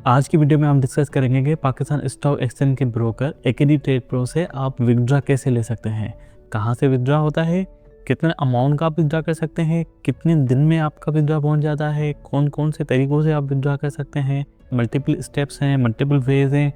आज की वीडियो में हम डिस्कस करेंगे कि पाकिस्तान स्टॉक एक्सचेंज के ब्रोकर एकेडी ट्रेड प्रो से आप विथड्रॉ कैसे ले सकते हैं, कहां से विथड्रॉ होता है, कितने अमाउंट का आप विथड्रॉ कर सकते हैं, कितने दिन में आपका विथड्रॉ पहुंच जाता है, कौन कौन से तरीक़ों से आप विथड्रॉ कर सकते हैं, मल्टीपल स्टेप्स हैं, मल्टीपल वेज हैं।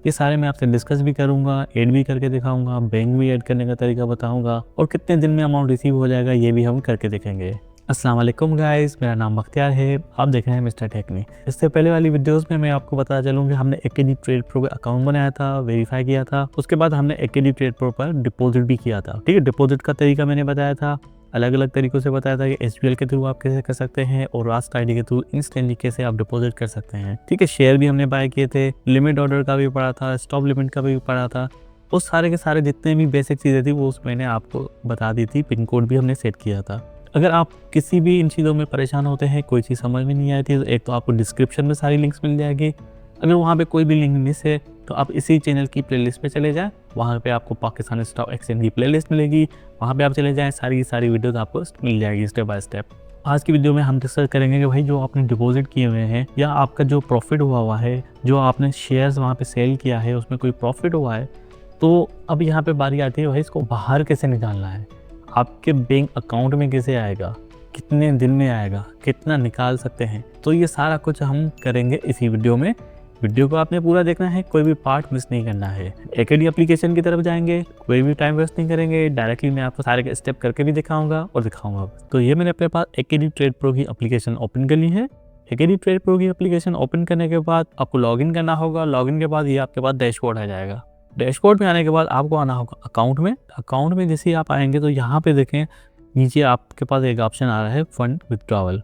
ये सारे मैं आपसे डिस्कस भी करूंगा, ऐड भी करके दिखाऊंगा, बैंक भी ऐड करने का तरीका बताऊंगा और कितने दिन में अमाउंट रिसीव हो जाएगा ये भी हम करके देखेंगे। अस्सलाम वालेकुम गाइस, मेरा नाम बख्तियार है, आप देख रहे हैं मिस्टर टेक्नी। इससे पहले वाली वीडियोस में मैं आपको बता चलूँ कि हमने एकेडी ट्रेड प्रो पे अकाउंट बनाया था, वेरीफाई किया था, उसके बाद हमने एकेडी ट्रेड प्रो पर डिपॉजिट भी किया था। ठीक है, डिपॉजिट का तरीका मैंने बताया था, अलग अलग तरीक़ों से बताया था कि SBL के थ्रू आप कैसे कर सकते हैं और रास्ट ID के थ्रू इंस्टेंटली कैसे आप डिपॉजिट कर सकते हैं। ठीक है, शेयर भी हमने बाय किए थे, लिमिट ऑर्डर का भी पढ़ा था, स्टॉप लिमिट का भी पढ़ा था। उस सारे के सारे जितने भी बेसिक चीज़ें थी वो मैंने आपको बता दी थी, पिन कोड भी हमने सेट किया था। अगर आप किसी भी इन चीज़ों में परेशान होते हैं, कोई चीज़ समझ में नहीं आई थी, तो एक तो आपको डिस्क्रिप्शन में सारी लिंक्स मिल जाएगी। अगर वहाँ पे कोई भी लिंक मिस है तो आप इसी चैनल की प्लेलिस्ट पे चले जाएं, वहाँ पे आपको पाकिस्तान स्टॉक एक्सचेंज की प्लेलिस्ट मिलेगी, वहाँ पे आप चले जाएं, सारी वीडियोस आपको मिल जाएगी स्टेप बाय स्टेप। आज की वीडियो में हम डिस्कस करेंगे कि भाई जो आपने डिपॉजिट किए हुए हैं या आपका जो प्रॉफिट हुआ है, जो आपने शेयर्स वहाँ पे सेल किया है उसमें कोई प्रॉफिट हुआ है, तो अब यहाँ पे बारी आती है भाई इसको बाहर कैसे निकालना है, आपके बैंक अकाउंट में कैसे आएगा, कितने दिन में आएगा, कितना निकाल सकते हैं। तो ये सारा कुछ हम करेंगे इसी वीडियो में। वीडियो को आपने पूरा देखना है, कोई भी पार्ट मिस नहीं करना है। एकेडी एप्लीकेशन की तरफ जाएंगे, कोई भी टाइम वेस्ट नहीं करेंगे, डायरेक्टली मैं आपको सारे के स्टेप करके भी दिखाऊंगा और दिखाऊंगा। तो ये मैंने अपने पास एकेडी ट्रेड प्रो की एप्लीकेशन ओपन कर ली है। एकेडी ट्रेड प्रो की एप्लीकेशन ओपन करने के बाद आपको लॉगिन करना होगा। लॉगिन के बाद ये आपके पास डैशबोर्ड आ जाएगा। डैशबोर्ड में आने के बाद आपको आना होगा अकाउंट में। अकाउंट में जैसे ही आप आएंगे तो यहाँ पे देखें नीचे आपके पास एक ऑप्शन आ रहा है फंड विथड्रॉवल।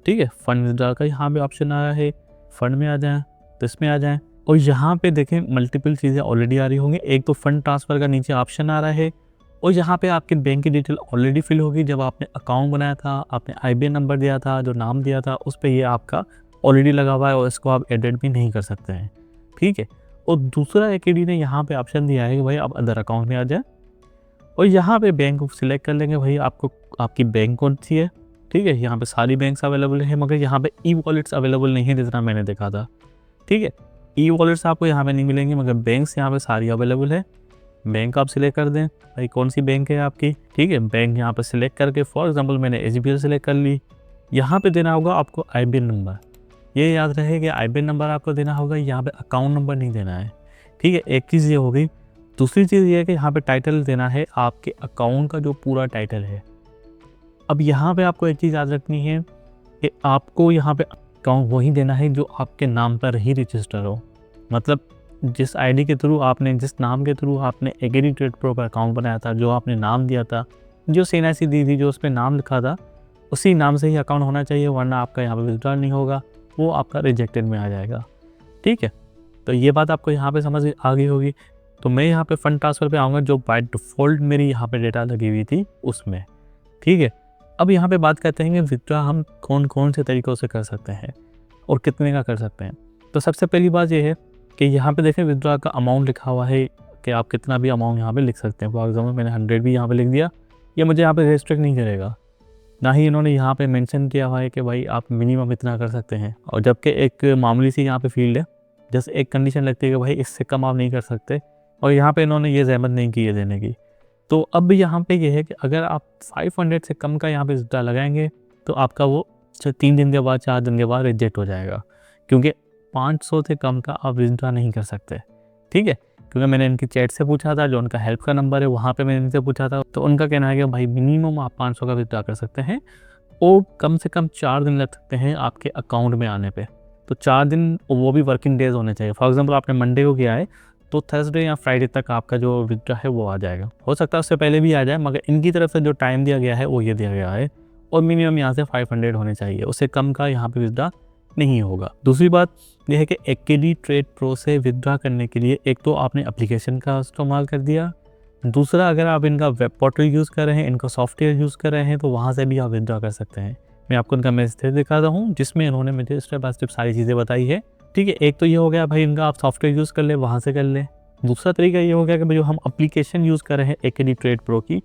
ठीक है, फंड विथड्रॉवल का यहाँ पे ऑप्शन आ रहा है, फंड में आ जाएं तो इसमें आ जाएं और यहाँ पे देखें मल्टीपल चीज़ें ऑलरेडी आ रही होंगी। एक तो फंड ट्रांसफ़र का नीचे ऑप्शन आ रहा है और यहाँ पे आपकी बैंक की डिटेल ऑलरेडी फिल होगी। जब आपने अकाउंट बनाया था, आपने IBAN नंबर दिया था, जो नाम दिया था उस पर ये आपका ऑलरेडी लगा हुआ है और इसको आप एडिट भी नहीं कर सकते हैं। ठीक है, और दूसरा एकेडी ने यहाँ पे ऑप्शन दिया है कि भाई आप अदर अकाउंट में आ जाए और यहाँ पे बैंक को सिलेक्ट कर लेंगे। भाई आपको आपकी बैंक कौन सी है। ठीक है, यहाँ पे सारी बैंक्स अवेलेबल है मगर यहाँ पे ई-वॉलेट्स अवेलेबल नहीं है जितना मैंने देखा था। ठीक है, ई-वॉलेट्स आपको यहाँ पे नहीं मिलेंगे मगर बैंक्स यहाँ पे सारी अवेलेबल है। बैंक आप सिलेक्ट कर दें, भाई कौन सी बैंक है आपकी। ठीक है, बैंक यहाँ पर सिलेक्ट करके फॉर एग्जांपल मैंने SBL सिलेक्ट कर ली। यहाँ पे देना होगा आपको IBAN नंबर। ये याद रहे कि IBAN नंबर आपको देना होगा, यहाँ पे अकाउंट नंबर नहीं देना है। ठीक है, एक चीज़ ये हो गई। दूसरी चीज़ ये है कि यहाँ पे टाइटल देना है आपके अकाउंट का, जो पूरा टाइटल है। अब यहाँ पे आपको एक चीज़ याद रखनी है कि आपको यहाँ पे अकाउंट वही देना है जो आपके नाम पर ही रजिस्टर हो। मतलब जिस ID के थ्रू आपने, जिस नाम के थ्रू आपने एकेडी ट्रेड प्रो पर अकाउंट बनाया था, जो आपने नाम दिया था, जो CNIC दी थी, जो उस पर नाम लिखा था, उसी नाम से ही अकाउंट होना चाहिए, वरना आपका यहाँ पर विथड्रॉ नहीं होगा, वो आपका रिजेक्टेड में आ जाएगा। ठीक है, तो ये बात आपको यहाँ पे समझ आ गई होगी। तो मैं यहाँ पे फंड ट्रांसफ़र पे आऊँगा, जो बाय डिफ़ॉल्ट मेरी यहाँ पे डेटा लगी हुई थी उसमें। ठीक है, अब यहाँ पे बात करते हैं कि विथड्रॉ हम कौन कौन से तरीक़ों से कर सकते हैं और कितने का कर सकते हैं। तो सबसे पहली बात ये है कि यहाँ पे देखें विथड्रॉ का अमाउंट लिखा हुआ है कि आप कितना भी अमाउंट यहाँ पे लिख सकते हैं। फॉर एग्जाम्पल मैंने 100 भी यहाँ पे लिख दिया, ये मुझे यहाँ पे रेस्ट्रिक्ट नहीं करेगा। ना ही इन्होंने यहाँ पे मेंशन किया हुआ है कि भाई आप मिनिमम इतना कर सकते हैं, और जबकि एक मामूली सी यहाँ पे फील्ड है, जैसे एक कंडीशन लगती है कि भाई इससे कम आप नहीं कर सकते, और यहाँ पे इन्होंने ये ज़हमत नहीं की है देने की। तो अब यहाँ पे ये है कि अगर आप 500 से कम का यहाँ पे विथड्रॉ लगाएंगे तो आपका वो 3 दिन के बाद, 4 दिन के बाद रिजेक्ट हो जाएगा, क्योंकि 500 से कम का आप विथड्रॉ नहीं कर सकते। ठीक है, क्योंकि मैंने इनकी चैट से पूछा था, जो उनका हेल्प का नंबर है वहाँ पे मैंने इनसे पूछा था, तो उनका कहना है कि भाई मिनिमम आप 500 का विथड्रॉ कर सकते हैं और कम से कम 4 दिन लग सकते हैं आपके अकाउंट में आने पे। तो 4 दिन, वो भी वर्किंग डेज होने चाहिए। फॉर एग्जांपल आपने मंडे को किया है तो थर्सडे या फ्राइडे तक आपका जो विथड्रॉ है वो आ जाएगा। हो सकता है उससे पहले भी आ जाए, मगर इनकी तरफ से जो टाइम दिया गया है वो ये दिया गया है, और मिनिमम यहाँ से 500 होने चाहिए, उससे कम का यहाँ पे विथड्रॉ नहीं होगा। दूसरी बात यह है कि एकेडी ट्रेड प्रो से विथड्रॉ करने के लिए एक तो आपने एप्लीकेशन का इस्तेमाल कर दिया, दूसरा अगर आप इनका वेब पोर्टल यूज़ कर रहे हैं, इनका सॉफ्टवेयर यूज़ कर रहे हैं, तो वहाँ से भी आप विथड्रॉ कर सकते हैं। मैं आपको इनका मैसेज दिखाता हूँ जिसमें इन्होंने मुझे स्टेप बाय स्टेप सारी चीज़ें बताई है। ठीक है, एक तो ये हो गया भाई इनका आप सॉफ्टवेयर यूज़ कर ले, वहाँ से कर लें। दूसरा तरीका ये हो गया कि भाई जो हम एप्लीकेशन यूज़ कर रहे हैं एकेडी ट्रेड प्रो की,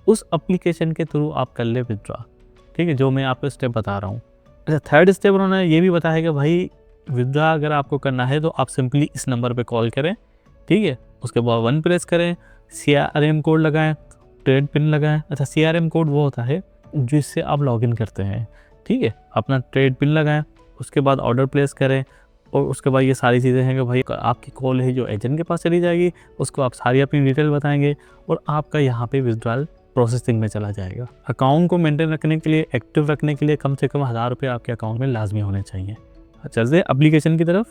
उस एप्लीकेशन के थ्रू आप कर ले विथड्रॉ। ठीक है, जो मैं आपको स्टेप बता रहा हूँ। अच्छा, थर्ड स्टेप उन्होंने ये भी बताया कि भाई विथड्रॉ अगर आपको करना है तो आप सिंपली इस नंबर पे कॉल करें, ठीक है। उसके बाद 1 प्रेस करें, CRM कोड लगाएं, ट्रेड पिन लगाएं। अच्छा, CRM कोड वो होता है जिससे आप लॉगिन करते हैं, ठीक है। अपना ट्रेड पिन लगाएं, उसके बाद ऑर्डर प्लेस करें और उसके बाद ये सारी चीज़ें हैं कि भाई आपकी कॉल है जो एजेंट के पास चली जाएगी, उसको आप सारी अपनी डिटेल बताएंगे और आपका यहाँ पे विथड्रॉल प्रोसेसिंग में चला जाएगा। अकाउंट को मेंटेन रखने के लिए, एक्टिव रखने के लिए कम से कम 1000 रुपये आपके अकाउंट में लाजमी होने चाहिए। चलते एप्लीकेशन की तरफ,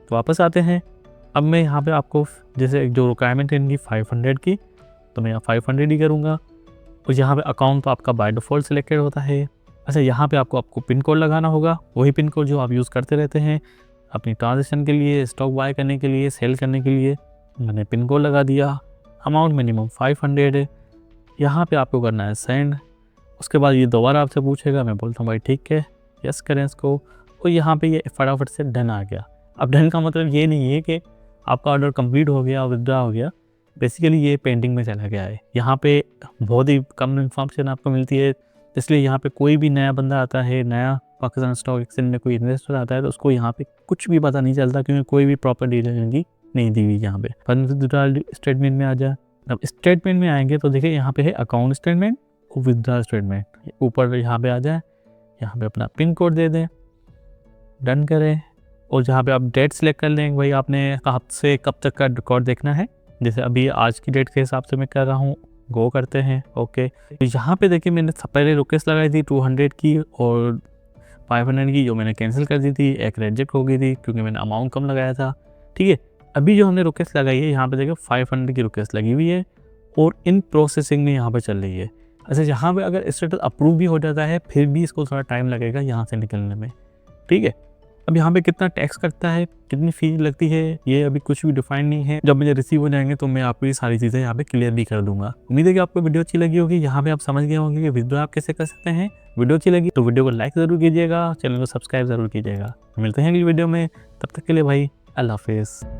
तो वापस आते हैं। अब मैं यहाँ पे आपको जैसे जो रिक्वायरमेंट है इनकी 500 की, तो मैं यहाँ 500 ही करूँगा। और यहाँ पे अकाउंट तो आपका बाय डिफ़ॉल्ट सिलेक्टेड होता है। अच्छा, यहाँ पे आपको पिन कोड लगाना होगा, वही पिन कोड जो आप यूज़ करते रहते हैं अपनी ट्रांजेक्शन के लिए, स्टॉक बाय करने के लिए, सेल करने के लिए। मैंने पिन कोड लगा दिया। अमाउंट मिनिमम 500 है। यहाँ पे आपको करना है सेंड। उसके बाद ये दोबारा आपसे पूछेगा, मैं बोलता हूँ भाई ठीक है, यस करें इसको। और यहाँ पे ये फटाफट से डन आ गया। अब डन का मतलब ये नहीं है कि आपका ऑर्डर कंप्लीट हो गया, विथड्रॉ हो गया। बेसिकली ये पेंडिंग में चला गया है। यहाँ पे बहुत ही कम इन्फॉर्मेशन आपको मिलती है, इसलिए यहाँ पे कोई भी नया बंदा आता है, नया पाकिस्तान स्टॉक एक्सचेंज में कोई इन्वेस्टर आता है तो उसको यहाँ पे कुछ भी पता नहीं चलता, क्योंकि कोई भी प्रॉपर डिटेल इनकी नहीं दी हुई यहाँ पे। विथड्रॉ स्टेटमेंट में आ जाए। अब स्टेटमेंट में आएंगे तो देखिए यहाँ पे है अकाउंट स्टेटमेंट और विथड्रॉ स्टेटमेंट। ऊपर यहाँ पे आ जाए, यहाँ पे अपना पिन कोड दे दें, डन करें। और जहाँ पे आप डेट सेलेक्ट कर लें, भाई आपने कब से कब तक का रिकॉर्ड देखना है। जैसे अभी आज की डेट के हिसाब से मैं कर रहा हूँ, गो करते हैं, ओके। तो यहाँ पे देखिए मैंने पहले रिक्वेस्ट लगाई थी 200 की और 500 की, जो मैंने कैंसिल कर दी थी। एक रिजेक्ट हो गई थी क्योंकि मैंने अमाउंट कम लगाया था, ठीक है। अभी जो हमने रिक्वेस्ट लगाई है यहाँ पे देखिए 500 की रिक्वेस्ट लगी हुई है और इन प्रोसेसिंग में यहाँ पे चल रही है। अच्छा, यहाँ पे अगर स्टेटस अप्रूव भी हो जाता है फिर भी इसको थोड़ा टाइम लगेगा यहाँ से निकलने में, ठीक है। अब यहाँ पे कितना टैक्स कटता है, कितनी फीस लगती है, ये अभी कुछ भी डिफाइन नहीं है। जब मुझे रिसीव हो जाएंगे तो मैं आपको ये सारी चीज़ें यहाँ पे क्लियर भी कर दूंगा। उम्मीद है कि आपको वीडियो अच्छी लगी होगी। यहाँ पे आप समझ गए होंगे कि विथड्रॉ आप कैसे कर सकते हैं। वीडियो अच्छी लगी तो वीडियो को लाइक ज़रूर कीजिएगा, चैनल को सब्सक्राइब ज़रूर कीजिएगा। मिलते हैं अगली वीडियो में, तब तक के लिए भाई अल्लाह हाफिज़।